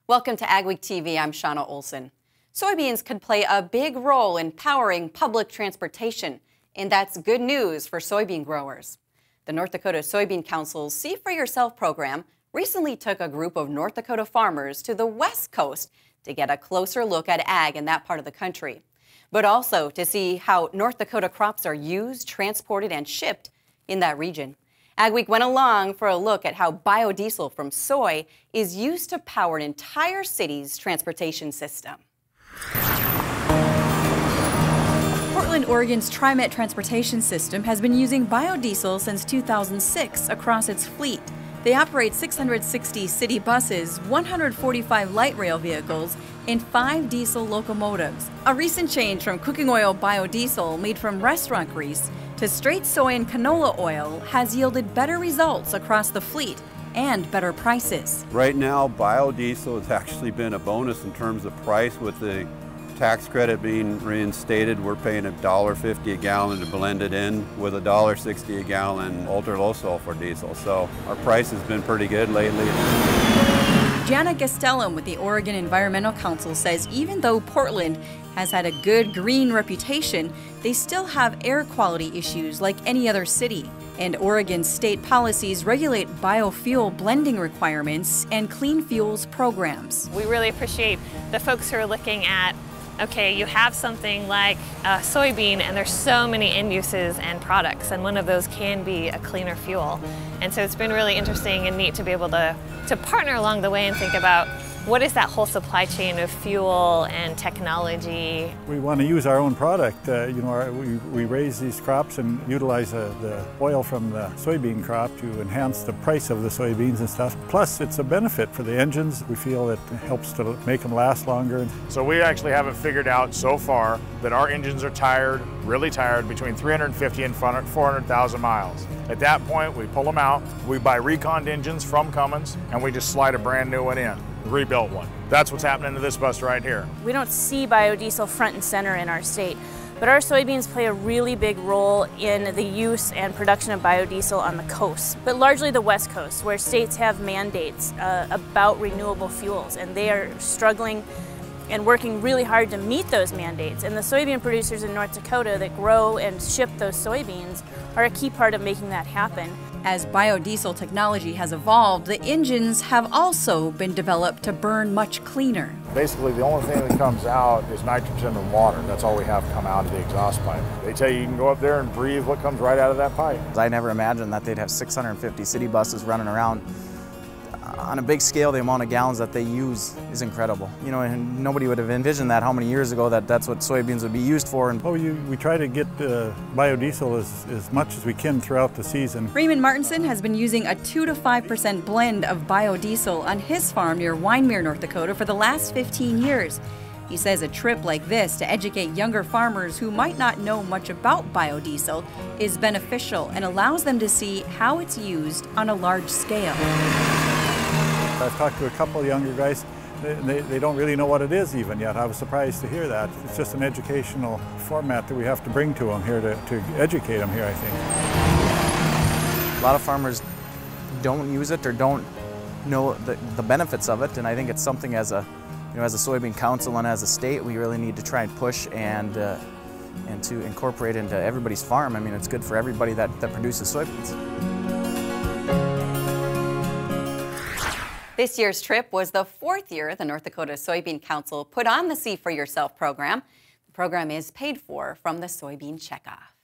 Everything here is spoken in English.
Welcome to AgweekTV, I'm Shauna Olson. Soybeans could play a big role in powering public transportation, and that's good news for soybean growers. The North Dakota Soybean Council's See for Yourself program recently took a group of North Dakota farmers to the West Coast to get a closer look at ag in that part of the country, but also to see how North Dakota crops are used, transported, and shipped in that region. Agweek went along for a look at how biodiesel from soy is used to power an entire city's transportation system. Portland, Oregon's TriMet transportation system has been using biodiesel since 2006 across its fleet. They operate 660 city buses, 145 light rail vehicles, and 5 diesel locomotives. A recent change from cooking oil biodiesel made from restaurant grease to straight soy and canola oil has yielded better results across the fleet and better prices. Right now, biodiesel has actually been a bonus in terms of price. With the tax credit being reinstated, we're paying $1.50 a gallon to blend it in with $1.60 a gallon ultra low sulfur diesel. So our price has been pretty good lately. Jana Gastelum with the Oregon Environmental Council says even though Portland has had a good green reputation, they still have air quality issues like any other city. And Oregon's state policies regulate biofuel blending requirements and clean fuels programs. We really appreciate the folks who are looking at, okay, you have something like a soybean and there's so many end uses and products, and one of those can be a cleaner fuel. And so it's been really interesting and neat to be able to partner along the way and think about what is that whole supply chain of fuel and technology. We want to use our own product. We raise these crops and utilize the oil from the soybean crop to enhance the price of the soybeans and stuff. Plus, it's a benefit for the engines. We feel it helps to make them last longer. So we actually haven't figured out so far that our engines are tired, really tired, between 350 and 400,000 miles. At that point, we pull them out, we buy reconned engines from Cummins, and we just slide a brand new one in. Rebuilt one. That's what's happening to this bus right here. We don't see biodiesel front and center in our state, but our soybeans play a really big role in the use and production of biodiesel on the coast, but largely the West Coast, where states have mandates about renewable fuels, and they are struggling and working really hard to meet those mandates. And the soybean producers in North Dakota that grow and ship those soybeans are a key part of making that happen. As biodiesel technology has evolved, the engines have also been developed to burn much cleaner. Basically, the only thing that comes out is nitrogen and water. That's all we have come out of the exhaust pipe. They tell you can go up there and breathe what comes right out of that pipe. I never imagined that they'd have 650 city buses running around. On a big scale, the amount of gallons that they use is incredible. You know, and nobody would have envisioned that how many years ago that's what soybeans would be used for. And we try to get biodiesel as much as we can throughout the season. Raymond Martinson has been using a 2 to 5% blend of biodiesel on his farm near Winemere, North Dakota for the last 15 years. He says a trip like this to educate younger farmers who might not know much about biodiesel is beneficial and allows them to see how it's used on a large scale. I've talked to a couple of younger guys. They don't really know what it is even yet. I was surprised to hear that. It's just an educational format that we have to bring to them here to educate them here, I think. A lot of farmers don't use it or don't know the benefits of it, and I think it's something as a soybean council and as a state we really need to try and push and to incorporate into everybody's farm. I mean, it's good for everybody that produces soybeans. This year's trip was the 4th year the North Dakota Soybean Council put on the See for Yourself program. The program is paid for from the Soybean Checkoff.